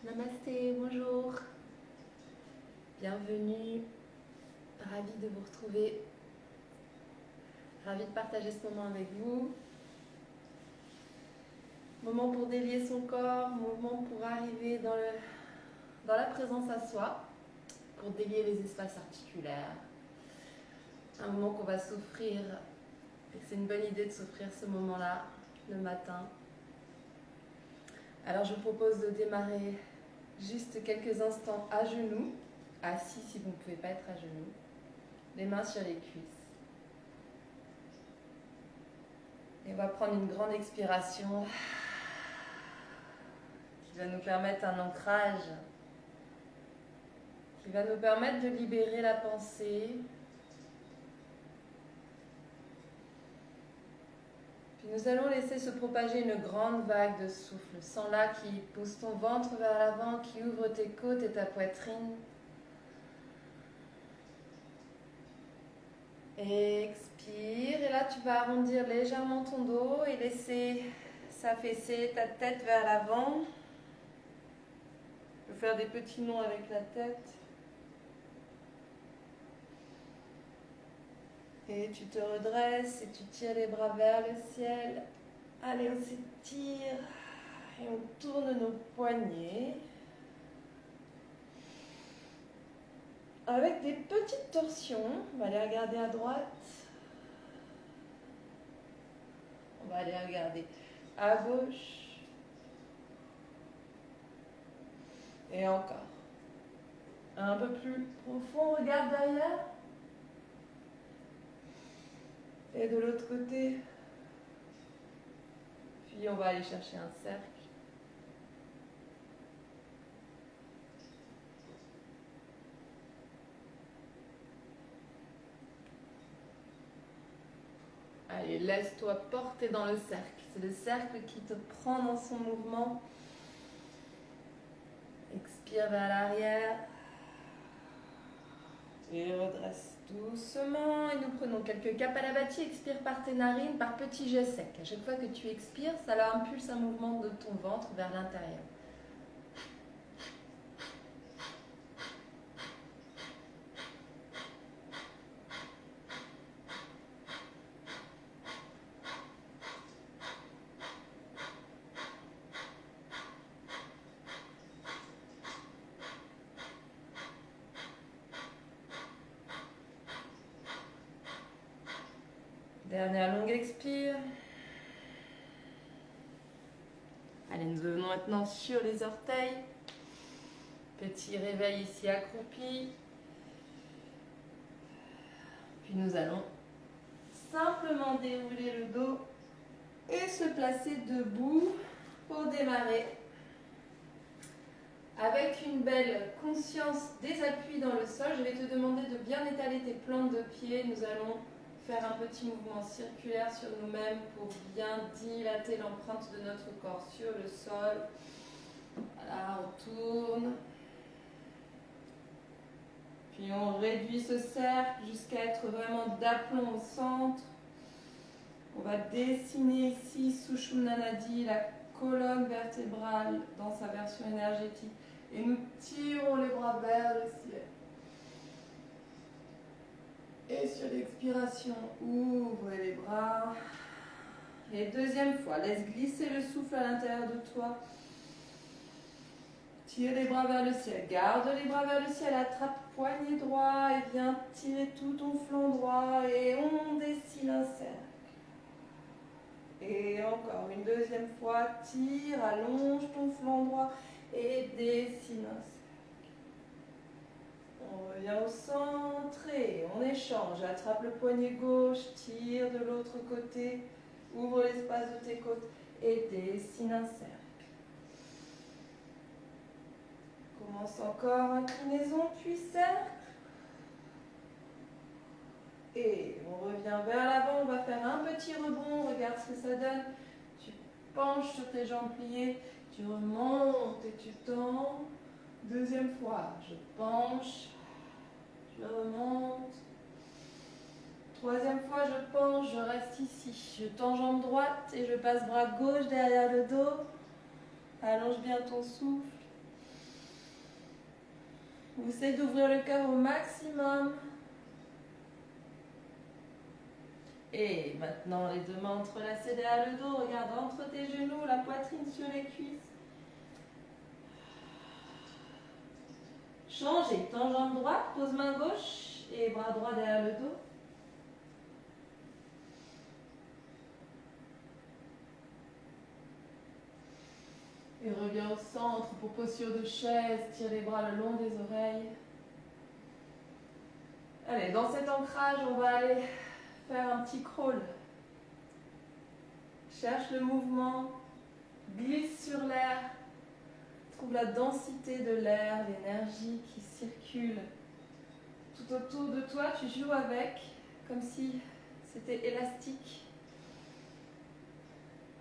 Namasté, bonjour. Bienvenue. Ravie de vous retrouver. Ravie de partager ce moment avec vous. Moment pour délier son corps, moment pour arriver dans la présence à soi, pour délier les espaces articulaires. Un moment qu'on va s'offrir, et c'est une bonne idée de s'offrir ce moment-là le matin. Alors je vous propose de démarrer juste quelques instants à genoux, assis si vous ne pouvez pas être à genoux, les mains sur les cuisses. Et on va prendre une grande expiration qui va nous permettre un ancrage, qui va nous permettre de libérer la pensée. Puis nous allons laisser se propager une grande vague de souffle, sens là qui pousse ton ventre vers l'avant, qui ouvre tes côtes et ta poitrine. Expire, et là tu vas arrondir légèrement ton dos et laisser s'affaisser ta tête vers l'avant. Tu peux faire des petits nœuds avec la tête. Et tu te redresses et tu tires les bras vers le ciel. Allez, on s'étire et on tourne nos poignets. Avec des petites torsions, on va aller regarder à droite. On va aller regarder à gauche. Et encore. Un peu plus profond, regarde derrière. Et de l'autre côté. Puis on va aller chercher un cercle. Allez, laisse-toi porter dans le cercle. C'est le cercle qui te prend dans son mouvement. Expire vers l'arrière. Et redresse doucement. Et nous prenons quelques Kapalabhati. Expire par tes narines, par petits jets secs. À chaque fois que tu expires, ça impulse un mouvement de ton ventre vers l'intérieur. Dernière longue expire. Allez, nous venons maintenant sur les orteils. Petit réveil ici accroupi. Puis nous allons simplement dérouler le dos et se placer debout pour démarrer. Avec une belle conscience des appuis dans le sol, je vais te demander de bien étaler tes plantes de pied. Nous allons faire un petit mouvement circulaire sur nous-mêmes pour bien dilater l'empreinte de notre corps sur le sol. Voilà, on tourne. Puis on réduit ce cercle jusqu'à être vraiment d'aplomb au centre. On va dessiner ici Sushumna Nadi, la colonne vertébrale dans sa version énergétique. Et nous tirons les bras vers le ciel. Et sur l'expiration, ouvre les bras. Et deuxième fois, laisse glisser le souffle à l'intérieur de toi. Tire les bras vers le ciel. Garde les bras vers le ciel. Attrape poignet droit et viens tirer tout ton flanc droit. Et on dessine un cercle. Et encore une deuxième fois. Tire, allonge ton flanc droit et dessine un cercle. On revient au centre et on échange. Attrape le poignet gauche, tire de l'autre côté, ouvre l'espace de tes côtes et dessine un cercle. Commence encore, inclinaison, puis cercle. Et on revient vers l'avant, on va faire un petit rebond, regarde ce que ça donne. Tu penches sur tes jambes pliées, tu remontes et tu tends. Deuxième fois, je penche. Je remonte. Troisième fois, je penche, je reste ici. Je tends jambe droite et je passe bras gauche derrière le dos. Allonge bien ton souffle. Vous essayez d'ouvrir le cœur au maximum. Et maintenant, les deux mains entrelacées derrière le dos. Regarde entre tes genoux, la poitrine sur les cuisses. Changez. Tends jambe droite, pose main gauche et bras droit derrière le dos. Et reviens au centre pour posture de chaise. Tire les bras le long des oreilles. Allez, dans cet ancrage, on va aller faire un petit crawl. Cherche le mouvement. Glisse sur l'air. Trouve la densité de l'air, l'énergie qui circule. Tout autour de toi, tu joues avec, comme si c'était élastique.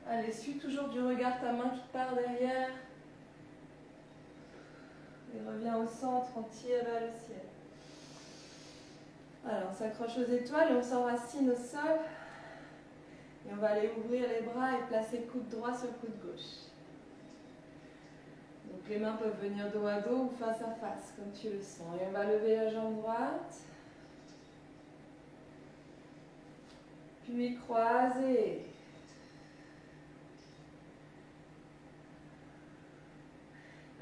Allez, suis toujours du regard ta main qui part derrière. Et reviens au centre, on tire vers le ciel. Alors, on s'accroche aux étoiles et on s'enracine au sol. Et on va aller ouvrir les bras et placer le coude droit sur le coude gauche. Donc les mains peuvent venir dos à dos ou face à face, comme tu le sens. Et on va lever la jambe droite. Puis croiser.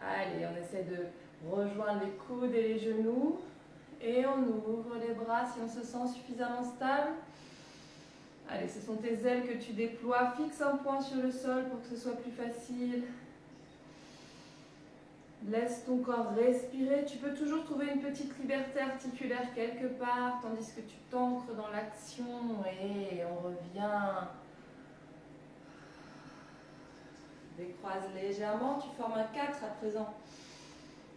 Allez, on essaie de rejoindre les coudes et les genoux. Et on ouvre les bras si on se sent suffisamment stable. Allez, ce sont tes ailes que tu déploies. Fixe un point sur le sol pour que ce soit plus facile. Laisse ton corps respirer. Tu peux toujours trouver une petite liberté articulaire quelque part, tandis que tu t'ancres dans l'action et on revient. Décroise légèrement. Tu formes un 4 à présent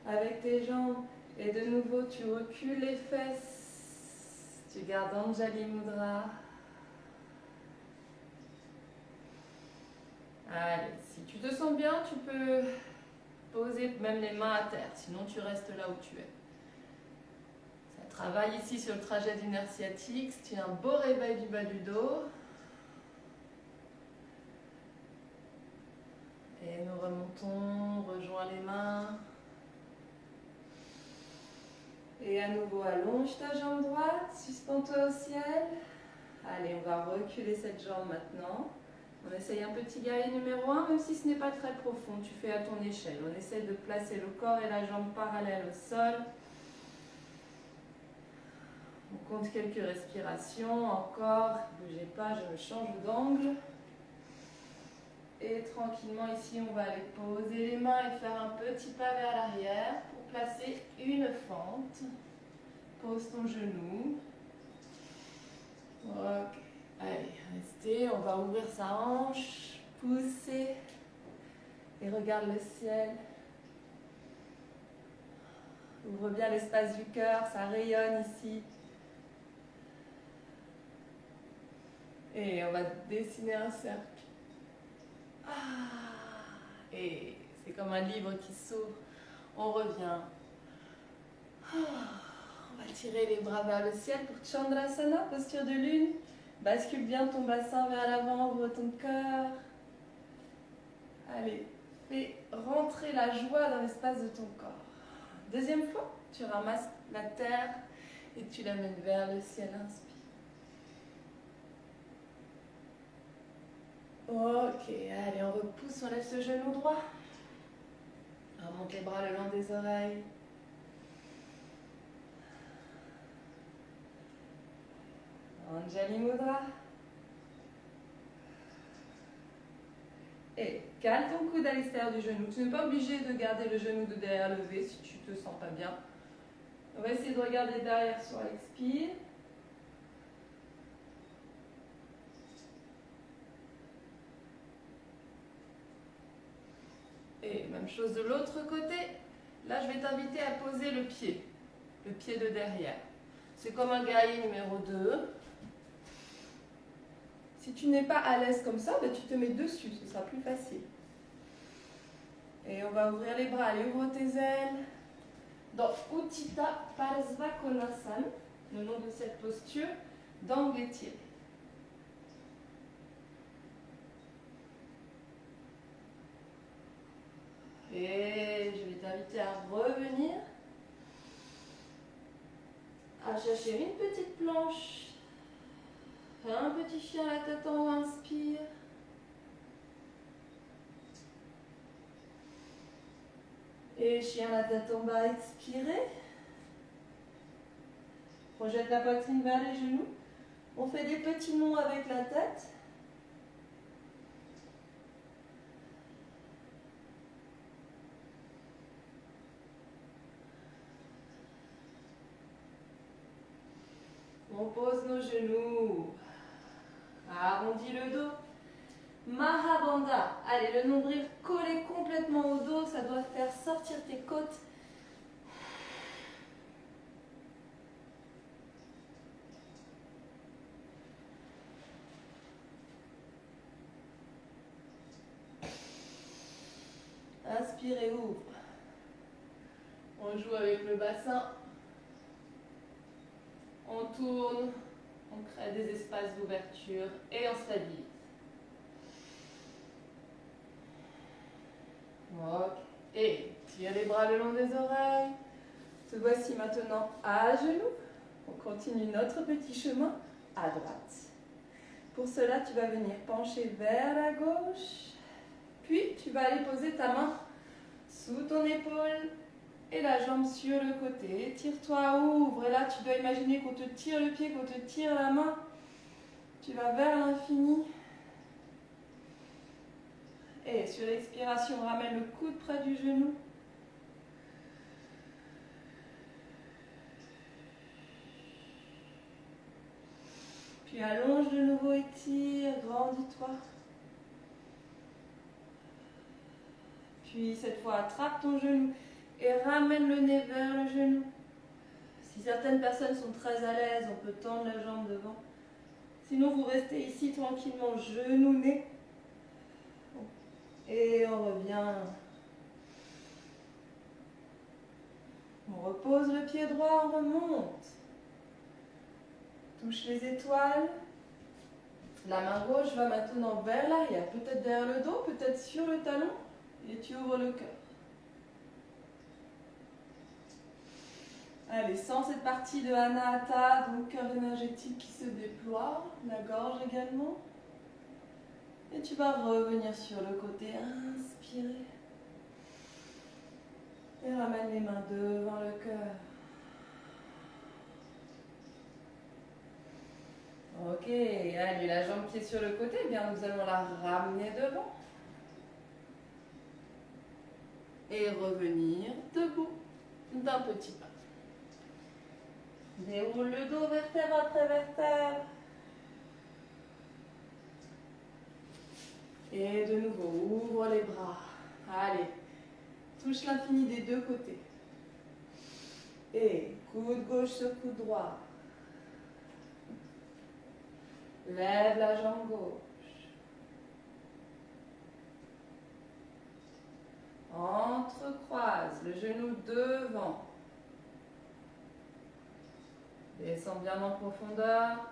avec tes jambes. Et de nouveau, tu recules les fesses. Tu gardes Anjali Mudra. Allez, si tu te sens bien, tu peux poser même les mains à terre. Sinon, tu restes là où tu es. Ça travaille ici sur le trajet du nerf sciatique. C'est un beau réveil du bas du dos. Et nous remontons, rejoins les mains. Et à nouveau, allonge ta jambe droite, suspends-toi au ciel. Allez, on va reculer cette jambe maintenant. On essaye un petit guerrier numéro 1, même si ce n'est pas très profond. Tu fais à ton échelle. On essaye de placer le corps et la jambe parallèles au sol. On compte quelques respirations. Encore, ne bougez pas, je me change d'angle. Et tranquillement, ici, on va aller poser les mains et faire un petit pas vers l'arrière pour placer une fente. Pose ton genou. Ok. Allez, restez. On va ouvrir sa hanche, pousser et regarde le ciel. Ouvre bien l'espace du cœur, ça rayonne ici. Et on va dessiner un cercle. Et c'est comme un livre qui s'ouvre. On revient. On va tirer les bras vers le ciel pour Chandrasana, posture de lune. Bascule bien ton bassin vers l'avant, ouvre ton cœur. Allez, fais rentrer la joie dans l'espace de ton corps. Deuxième fois, tu ramasses la terre et tu l'amènes vers le ciel. Inspire. Ok, allez, on repousse, on lève ce genou droit. On remonte les bras le long des oreilles. Anjali Mudra. Et cale ton coude à l'extérieur du genou. Tu n'es pas obligé de garder le genou de derrière levé si tu ne te sens pas bien. On va essayer de regarder derrière sur l'expire. Et même chose de l'autre côté. Là, je vais t'inviter à poser le pied de derrière. C'est comme un guerrier numéro 2. Si tu n'es pas à l'aise comme ça, ben tu te mets dessus, ce sera plus facile. Et on va ouvrir les bras, allez, ouvre tes ailes. Dans Utthita Parsvakonasana, le nom de cette posture, d'angle étiré. Et je vais t'inviter à revenir. à chercher une petite planche. Un petit chien à la tête en haut, inspire. Et chien à la tête en bas, expirez. Projette la poitrine vers les genoux. On fait des petits monts avec la tête. On pose nos genoux. Arrondis le dos. Mahabandha. Allez, le nombril collé complètement au dos. Ça doit faire sortir tes côtes. Inspire et ouvre. On joue avec le bassin. On tourne. On crée des espaces d'ouverture et on stabilise. Ok. Et tire les bras le long des oreilles. Te voici maintenant à genoux. On continue notre petit chemin à droite. Pour cela, tu vas venir pencher vers la gauche. Puis, tu vas aller poser ta main sous ton épaule et la jambe sur le côté. Tire-toi, ouvre. Et là, tu dois imaginer qu'on te tire le pied, qu'on te tire la main. Tu vas vers l'infini. Et sur l'expiration, ramène le coude près du genou. Puis allonge de nouveau, étire, grandis-toi. Puis cette fois, attrape ton genou et ramène le nez vers le genou. Si certaines personnes sont très à l'aise, on peut tendre la jambe devant. Sinon, vous restez ici tranquillement, genou, nez. Et on revient. On repose le pied droit, on remonte. Touche les étoiles. La main gauche va maintenant vers l'arrière, peut-être derrière le dos, peut-être sur le talon. Et tu ouvres le cœur. Allez, sens cette partie de Anahata, donc cœur énergétique qui se déploie, la gorge également. Et tu vas revenir sur le côté, inspirer. Et ramène les mains devant le cœur. Ok, allez, la jambe qui est sur le côté, eh bien nous allons la ramener devant. Et revenir debout d'un petit pas. Déroule le dos, vertèbre après vertèbre. Et de nouveau, ouvre les bras. Allez, touche l'infini des deux côtés. Et coude gauche sur coude droit. Lève la jambe gauche. Entrecroise le genou devant. Descends bien en profondeur.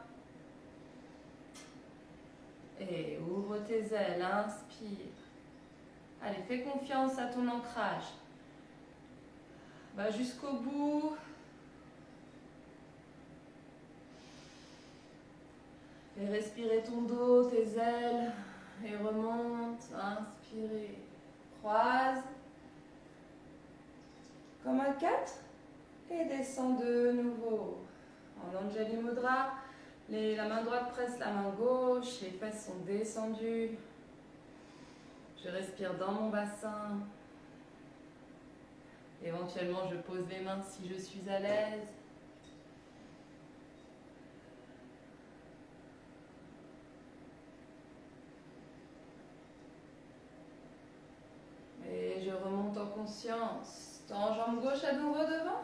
Et ouvre tes ailes, inspire. Allez, fais confiance à ton ancrage. Va jusqu'au bout. Et respirer ton dos, tes ailes. Et remonte, inspirez. Croise. Comme un 4. Et descends de nouveau. En Anjali Mudra, la main droite presse la main gauche, les fesses sont descendues. Je respire dans mon bassin. Éventuellement, je pose les mains si je suis à l'aise. Et je remonte en conscience. Tends jambe gauche à nouveau devant.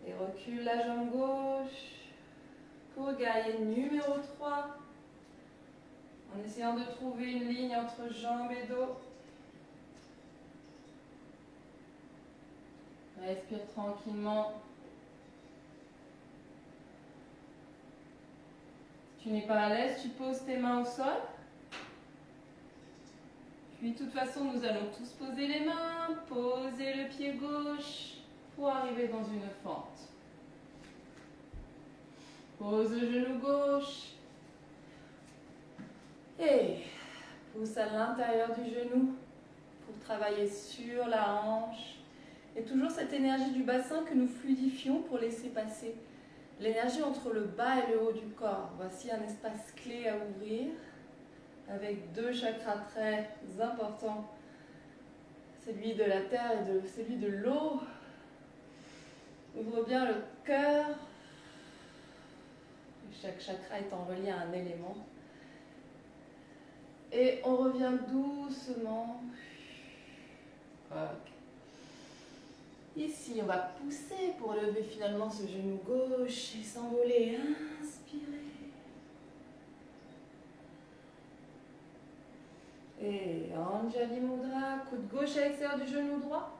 Et recule la jambe gauche pour guerrier numéro 3. En essayant de trouver une ligne entre jambes et dos. Respire tranquillement. Si tu n'es pas à l'aise, tu poses tes mains au sol. Puis de toute façon, nous allons tous poser les mains, poser le pied gauche. pour arriver dans une fente. Pose le genou gauche. Et pousse à l'intérieur du genou pour travailler sur la hanche. Et toujours cette énergie du bassin que nous fluidifions pour laisser passer l'énergie entre le bas et le haut du corps. Voici un espace clé à ouvrir avec deux chakras très importants. Celui de la terre et celui de l'eau. Ouvre bien le cœur. Chaque chakra étant relié à un élément. Et on revient doucement. Ok. Ici, on va pousser pour lever finalement ce genou gauche et s'envoler. Inspirez. Et Anjali Mudra, coude gauche à l'extérieur du genou droit.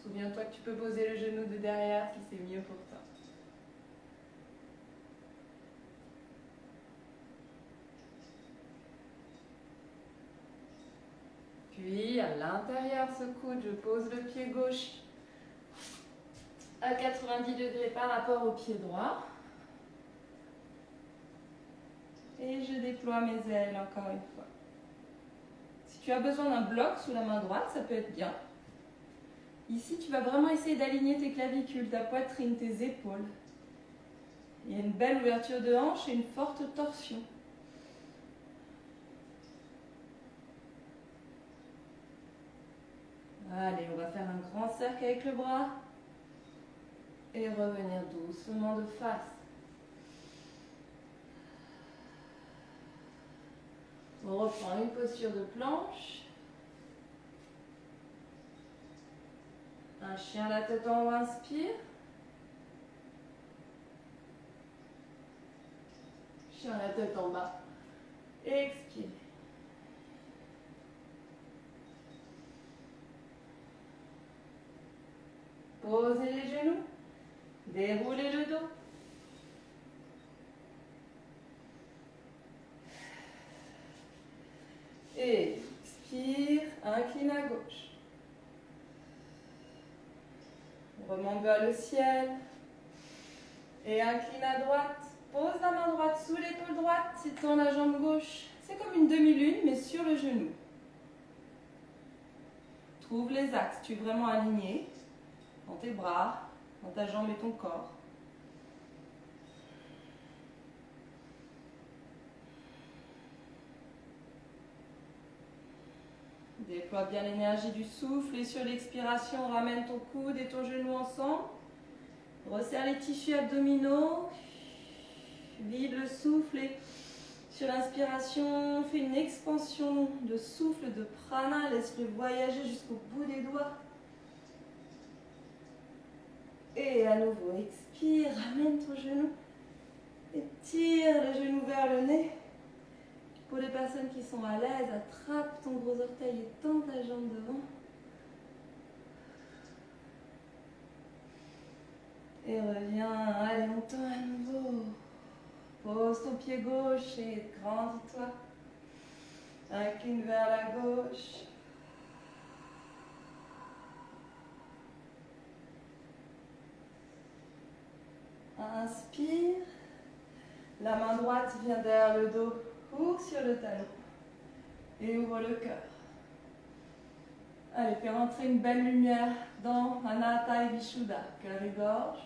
Souviens-toi que tu peux poser le genou de derrière si c'est mieux pour toi. Puis à l'intérieur ce coude, je pose le pied gauche à 90 degrés par rapport au pied droit. Et je déploie mes ailes encore une fois. Si tu as besoin d'un bloc sous la main droite, ça peut être bien. Ici, tu vas vraiment essayer d'aligner tes clavicules, ta poitrine, tes épaules. Il y a une belle ouverture de hanche et une forte torsion. Allez, on va faire un grand cercle avec le bras et revenir doucement de face. On reprend une posture de planche. Un chien la tête en haut, inspire. Chien la tête en bas. Expire. Posez les genoux. Déroulez le dos. Et expire, incline à gauche. Remonte vers le ciel. Et incline à droite. Pose la main droite sous l'épaule droite. Si tu tends la jambe gauche. C'est comme une demi-lune, mais sur le genou. Trouve les axes. Tu es vraiment aligné dans tes bras, dans ta jambe et ton corps. Déploie bien l'énergie du souffle et sur l'expiration, ramène ton coude et ton genou ensemble. Resserre les tissus abdominaux. Vide le souffle et sur l'inspiration, fais une expansion de souffle, de prana. Laisse-le voyager jusqu'au bout des doigts. Et à nouveau, expire, ramène ton genou. Et tire le genou vers le nez. Pour les personnes qui sont à l'aise, attrape ton gros orteil et tends ta jambe devant. Et reviens, allez, on tend à nouveau. Pose ton pied gauche et grandis-toi. Incline vers la gauche. Inspire. La main droite vient derrière le dos. Ouvre sur le talon. Et ouvre le cœur. Allez, fais rentrer une belle lumière dans Anahata et Vishuddha. Cœur et gorge.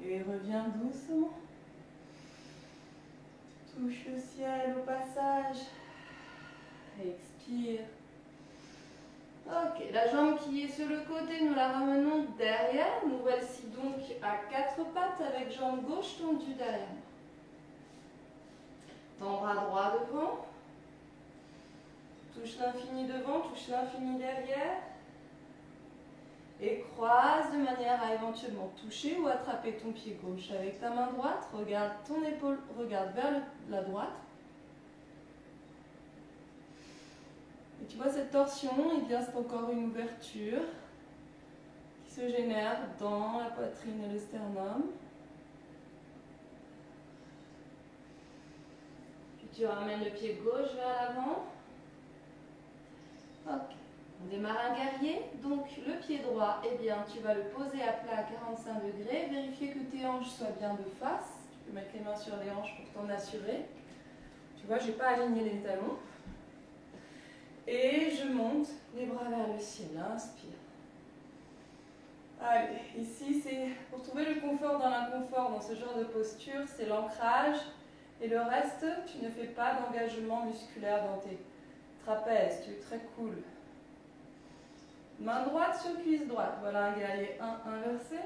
Et reviens doucement. Touche le ciel au passage. Expire. Ok, la jambe qui est sur le côté, nous la ramenons derrière. Nous voici donc à quatre pattes avec jambe gauche tendue derrière. Ton bras droit devant. Touche l'infini devant, touche l'infini derrière. Et croise de manière à éventuellement toucher ou attraper ton pied gauche avec ta main droite. Regarde ton épaule, regarde vers la droite. Et tu vois cette torsion, et bien c'est encore une ouverture qui se génère dans la poitrine et le sternum. Puis tu ramènes le pied gauche vers l'avant. Ok. On démarre un guerrier. Donc le pied droit, eh bien, tu vas le poser à plat à 45 degrés. Vérifier que tes hanches soient bien de face. Tu peux mettre les mains sur les hanches pour t'en assurer. Tu vois, je n'ai pas aligné les talons. Et je monte les bras vers le ciel. Inspire. Allez, ici, c'est pour trouver le confort dans l'inconfort dans ce genre de posture, c'est l'ancrage. Et le reste, tu ne fais pas d'engagement musculaire dans tes trapèzes. Tu es très cool. Main droite sur cuisse droite. Voilà un guerrier 1 inversé.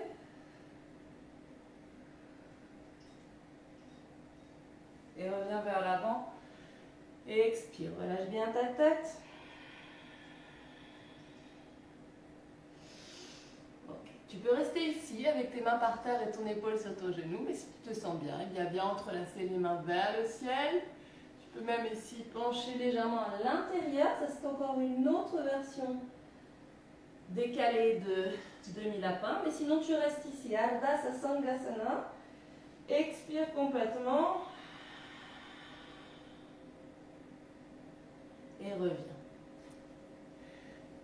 Et reviens vers l'avant. Et expire. Relâche bien ta tête. Okay. Tu peux rester ici avec tes mains par terre et ton épaule sur ton genou. Mais si tu te sens bien, eh bien viens entrelacer les mains vers le ciel. Tu peux même ici pencher légèrement à l'intérieur. Ça, c'est encore une autre version décalée de demi-lapin. Mais sinon, tu restes ici. Ardha Sasangasana. Expire complètement. Et reviens.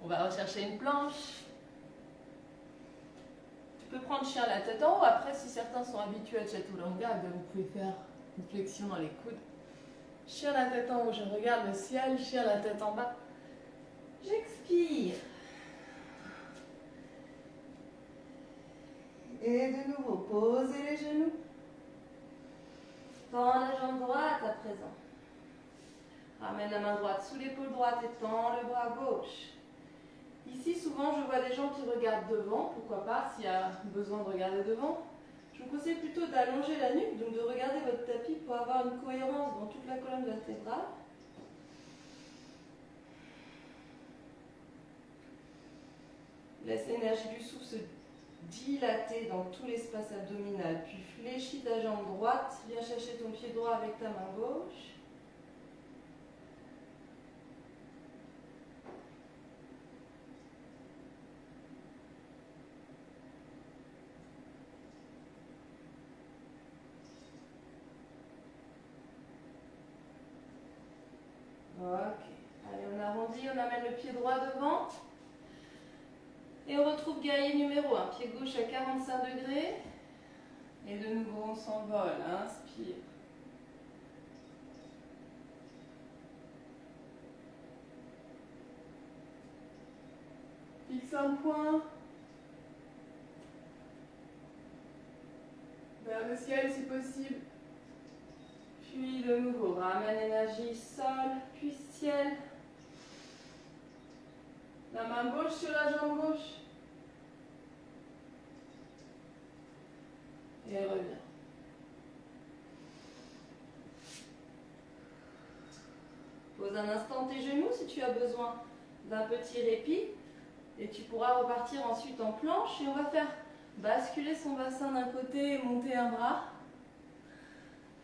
On va rechercher une planche. Tu peux prendre chien la tête en haut. Après, si certains sont habitués à Chaturanga, vous pouvez faire une flexion dans les coudes. Chien la tête en haut, je regarde le ciel. Chien la tête en bas. J'expire. Et de nouveau, posez les genoux. Tends la jambe droite à présent. Ramène la main droite sous l'épaule droite et tends le bras gauche. Ici, souvent, je vois des gens qui regardent devant. Pourquoi pas, s'il y a besoin de regarder devant. Je vous conseille plutôt d'allonger la nuque, donc de regarder votre tapis pour avoir une cohérence dans toute la colonne vertébrale. Laisse l'énergie du souffle se dilater dans tout l'espace abdominal. Puis fléchis ta jambe droite. Viens chercher ton pied droit avec ta main gauche. Ok. Allez, on arrondit, on amène le pied droit devant. Et on retrouve guerrier numéro 1. Pied gauche à 45 degrés. Et de nouveau, on s'envole. Inspire. Fixe un point. Vers le ciel si possible. Puis de nouveau, ramène l'énergie sol, puis ciel. La main gauche sur la jambe gauche. Et reviens. Pose un instant tes genoux si tu as besoin d'un petit répit. Et tu pourras repartir ensuite en planche. Et on va faire basculer son bassin d'un côté et monter un bras.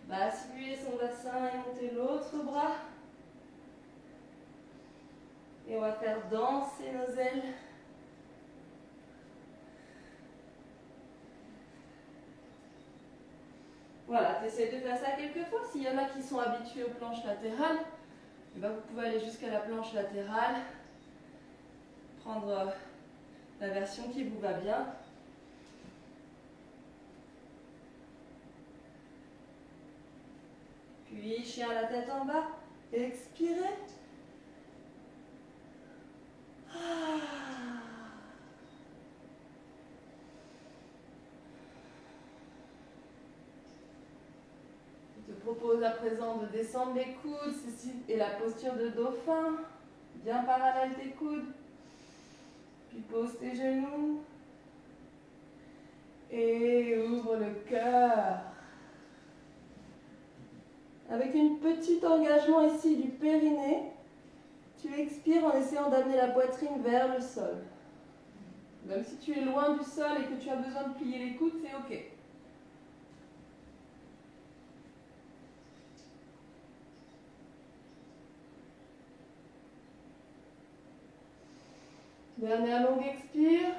Basculer son bassin et monter l'autre bras. Et on va faire danser nos ailes. Voilà, tu essaies de faire ça quelques fois. S'il y en a qui sont habitués aux planches latérales, eh ben vous pouvez aller jusqu'à la planche latérale. Prendre la version qui vous va bien. Puis chien à la tête en bas. Expirez. Je te propose à présent de descendre les coudes. Ceci est la posture de dauphin. Bien parallèle tes coudes. Puis pose tes genoux. Et ouvre le cœur. Avec un petit engagement ici du périnée, tu expires en essayant d'amener la poitrine vers le sol. Même si tu es loin du sol et que tu as besoin de plier les coudes, c'est ok. Dernière longue expire.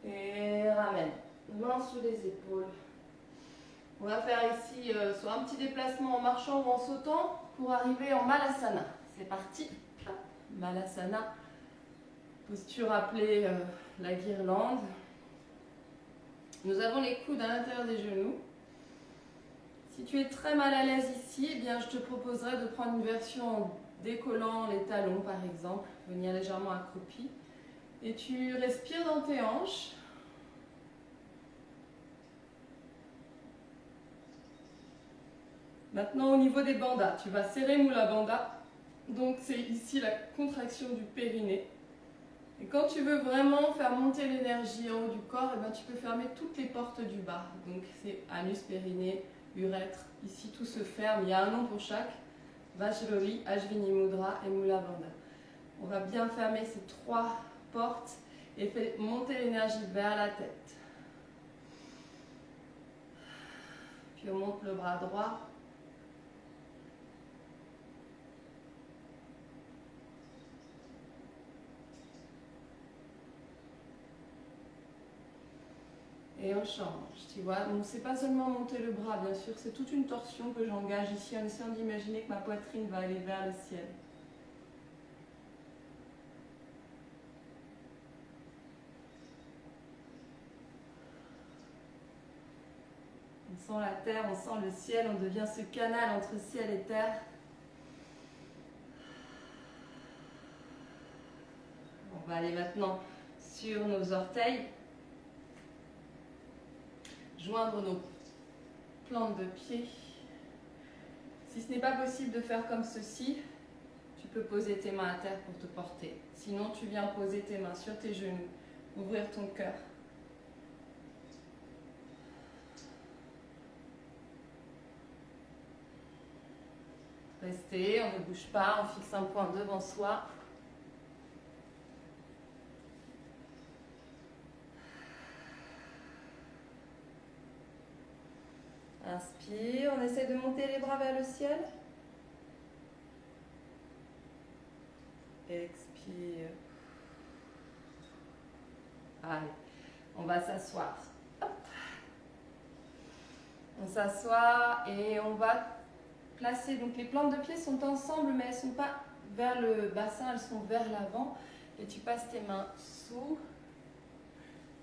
Et ramène. Main sous les épaules. On va faire ici soit un petit déplacement en marchant ou en sautant. pour arriver en Malasana. C'est parti. Malasana, posture appelée la guirlande. Nous avons les coudes à l'intérieur des genoux. Si tu es très mal à l'aise ici, eh bien, je te proposerai de prendre une version en décollant les talons par exemple, venir légèrement accroupi. Et tu respires dans tes hanches. Maintenant au niveau des bandhas, tu vas serrer Mula Bandha. Donc c'est ici la contraction du périnée. Et quand tu veux vraiment faire monter l'énergie en haut du corps, eh bien, tu peux fermer toutes les portes du bas. Donc c'est anus, périnée, urètre. Ici tout se ferme, il y a un nom pour chaque. Vajrayana, Ashwini Mudra et Mula Bandha. On va bien fermer ces trois portes et faire monter l'énergie vers la tête. Puis on monte le bras droit. Et on change, tu vois. Donc c'est pas seulement monter le bras, bien sûr, c'est toute une torsion que j'engage ici en essayant d'imaginer que ma poitrine va aller vers le ciel. On sent la terre, on sent le ciel, on devient ce canal entre ciel et terre. On va aller maintenant sur nos orteils, joindre nos plantes de pied. Si ce n'est pas possible de faire comme ceci, tu peux poser tes mains à terre pour te porter. Sinon, tu viens poser tes mains sur tes genoux, ouvrir ton cœur. Restez, on ne bouge pas, on fixe un point devant soi. Inspire, on essaie de monter les bras vers le ciel. Expire. Allez, on va s'asseoir. On s'assoit et on va placer, donc les plantes de pied sont ensemble mais elles ne sont pas vers le bassin, elles sont vers l'avant. Et tu passes tes mains sous,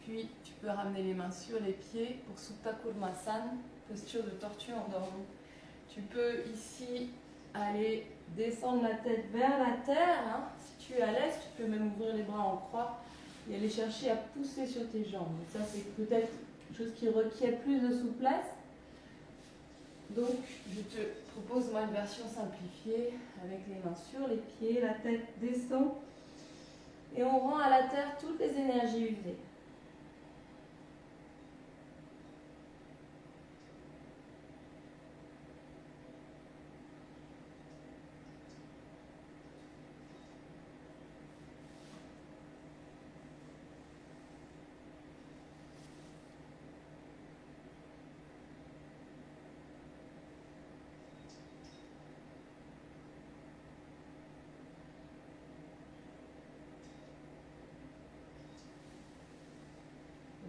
puis tu peux ramener les mains sur les pieds pour Supta Kurmasana, posture de tortue endormie. Tu peux ici aller descendre la tête vers la terre. Hein. Si tu es à l'aise, tu peux même ouvrir les bras en croix et aller chercher à pousser sur tes jambes. Donc ça, c'est peut-être quelque chose qui requiert plus de souplesse. Donc, je te propose moi une version simplifiée avec les mains sur les pieds, la tête descend et on rend à la terre toutes les énergies usées.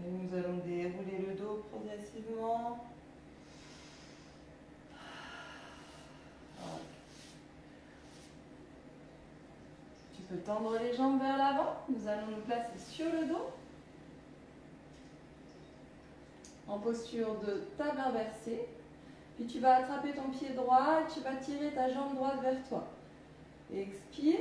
Et nous allons dérouler le dos progressivement. Tu peux tendre les jambes vers l'avant. Nous allons nous placer sur le dos. En posture de table inversée. Puis tu vas attraper ton pied droit et tu vas tirer ta jambe droite vers toi. Expire.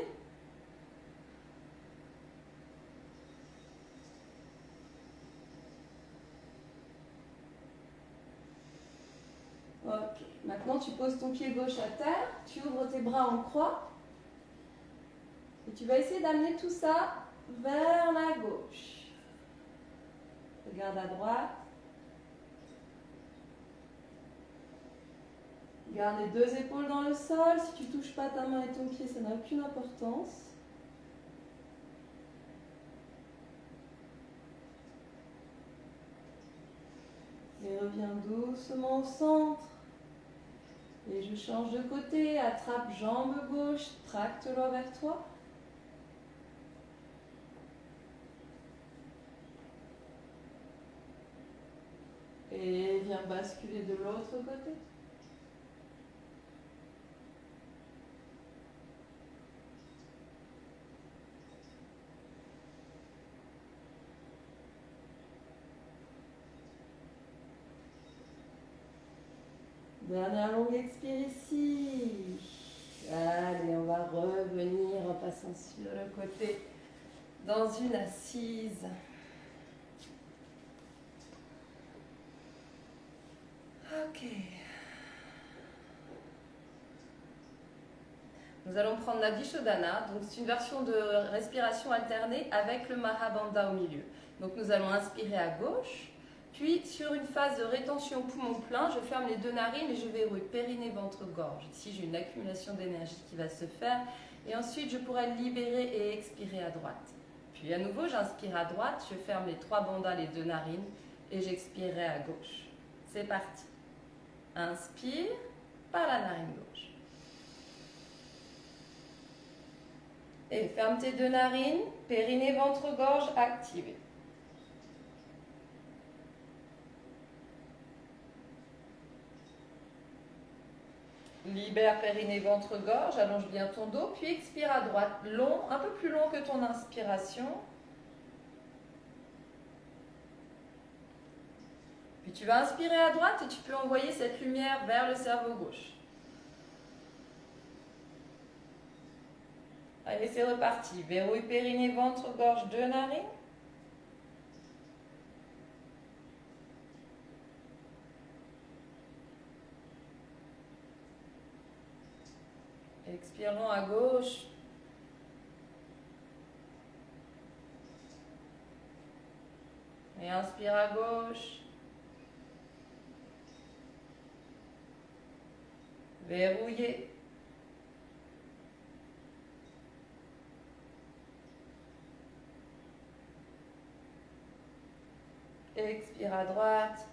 Ok, maintenant tu poses ton pied gauche à terre, tu ouvres tes bras en croix et tu vas essayer d'amener tout ça vers la gauche. Regarde à droite. Garde les deux épaules dans le sol. Si tu ne touches pas ta main et ton pied, ça n'a aucune importance. Et reviens doucement au centre. Et je change de côté. Attrape jambe gauche, tracte-la vers toi. Et viens basculer de l'autre côté. Dernière longue expire ici. Allez, on va revenir en passant sur le côté dans une assise. Ok. Nous allons prendre la Vishodhana, donc c'est une version de respiration alternée avec le Mahabandha au milieu. Donc nous allons inspirer à gauche, puis sur une phase de rétention poumon plein, je ferme les deux narines et je verrouille périnée, ventre, gorge. Ici j'ai une accumulation d'énergie qui va se faire et ensuite je pourrai libérer et expirer à droite. Puis à nouveau j'inspire à droite, je ferme les trois bandhas, les deux narines et j'expirerai à gauche. C'est parti. Inspire par la narine gauche. Et ferme tes deux narines, périnée, ventre, gorge activés. Libère périnée, ventre, gorge, allonge bien ton dos, puis expire à droite, long, un peu plus long que ton inspiration. Puis tu vas inspirer à droite et tu peux envoyer cette lumière vers le cerveau gauche. Allez, c'est reparti. Verrouille périnée, ventre, gorge, deux narines. Expire long à gauche. Et inspire à gauche. Verrouillez. Expire à droite.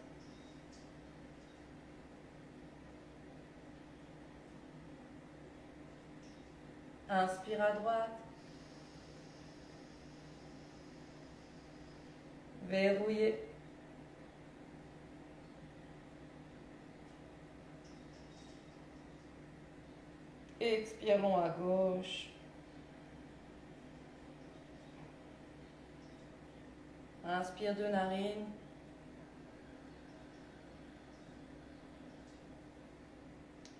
Inspire à droite. Verrouillez. Expire long à gauche. Inspire deux narines.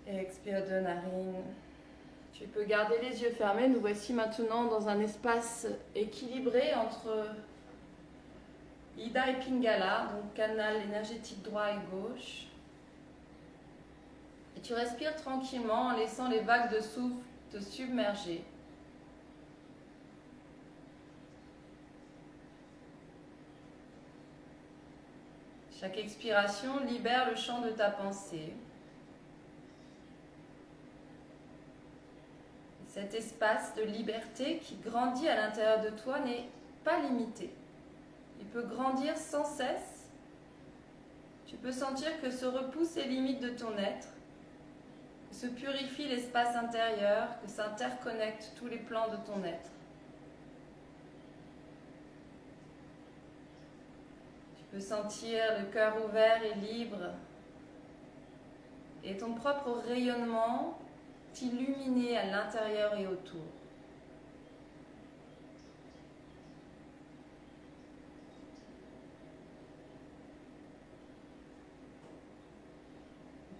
Expire deux narines. Tu peux garder les yeux fermés. Nous voici maintenant dans un espace équilibré entre Ida et Pingala, donc canal énergétique droit et gauche. Et tu respires tranquillement en laissant les vagues de souffle te submerger. Chaque expiration libère le champ de ta pensée. Cet espace de liberté qui grandit à l'intérieur de toi n'est pas limité. Il peut grandir sans cesse. Tu peux sentir que se repoussent les limites de ton être, que se purifie l'espace intérieur, que s'interconnectent tous les plans de ton être. Tu peux sentir le cœur ouvert et libre et ton propre rayonnement t'illuminer à l'intérieur et autour.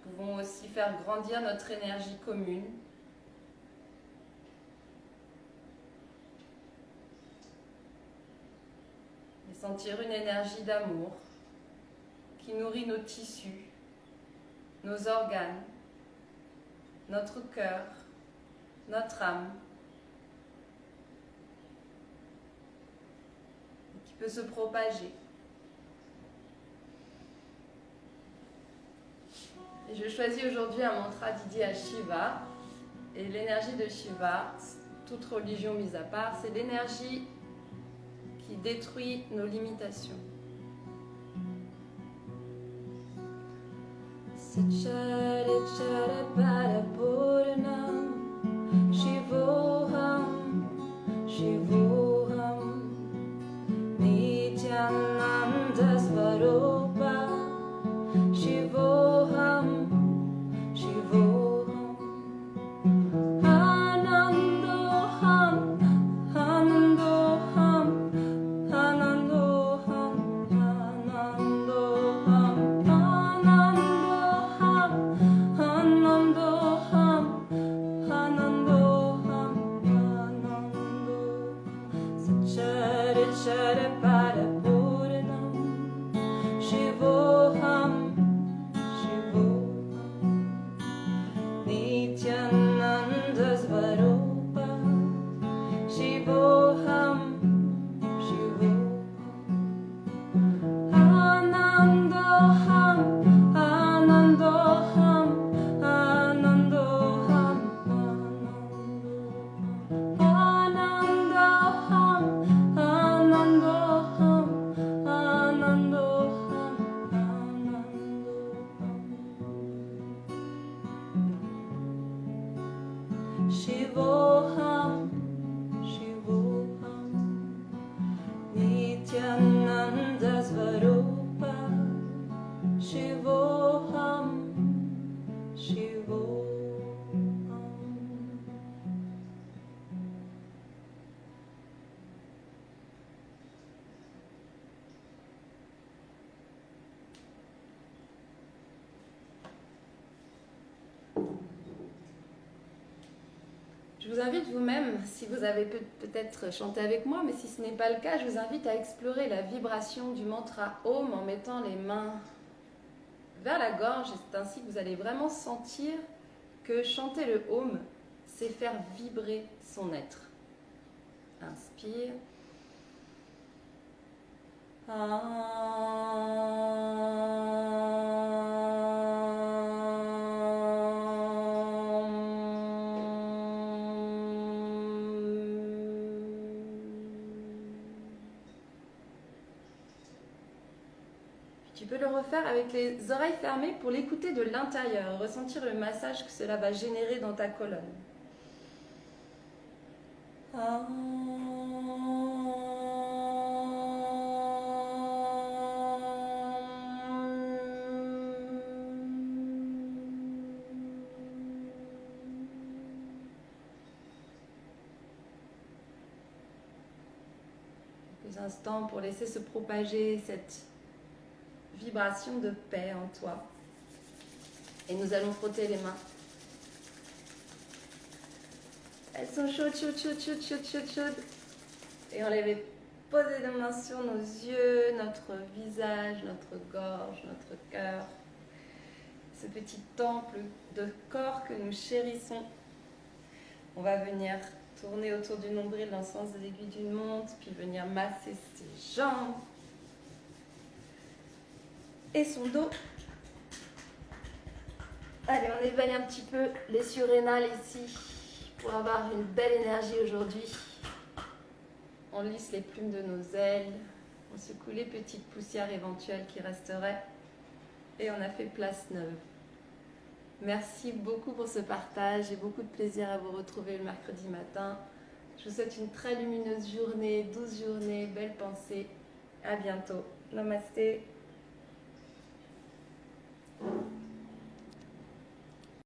Nous pouvons aussi faire grandir notre énergie commune. Et sentir une énergie d'amour qui nourrit nos tissus, nos organes, notre cœur, notre âme, qui peut se propager. Et je choisis aujourd'hui un mantra dédié à Shiva. Et l'énergie de Shiva, toute religion mise à part, c'est l'énergie qui détruit nos limitations. Sachara Parapurnam Shivoham Shivoham Nityananda Svarupa Shivoham Shivoham Anandoham Anandoham Anandoham Anandoham Anandoham Shivoham, Shivoham, Nityananda Svarupa, Shivoham, Shivoham. Je vous invite vous-même, si vous avez peut-être chanté avec moi, mais si ce n'est pas le cas, je vous invite à explorer la vibration du mantra Om en mettant les mains vers la gorge. Et c'est ainsi que vous allez vraiment sentir que chanter le Om, c'est faire vibrer son être. Inspire. Tu peux le refaire avec les oreilles fermées pour l'écouter de l'intérieur, ressentir le massage que cela va générer dans ta colonne. Quelques instants pour laisser se propager cette vibration de paix en toi. Et nous allons frotter les mains. Elles sont chaudes, chaudes, chaudes, chaudes, chaudes, chaudes, chaudes. Et on les poser les mains sur nos yeux, notre visage, notre gorge, notre cœur. Ce petit temple de corps que nous chérissons. On va venir tourner autour du nombril dans le sens des aiguilles d'une montre, puis venir masser ses jambes et son dos. Allez, on éveille un petit peu les surrénales ici pour avoir une belle énergie aujourd'hui. On lisse les plumes de nos ailes, on secoue les petites poussières éventuelles qui resteraient et on a fait place neuve. Merci beaucoup pour ce partage, j'ai beaucoup de plaisir à vous retrouver le mercredi matin. Je vous souhaite une très lumineuse journée, douce journée, belle pensée. À bientôt. Namasté.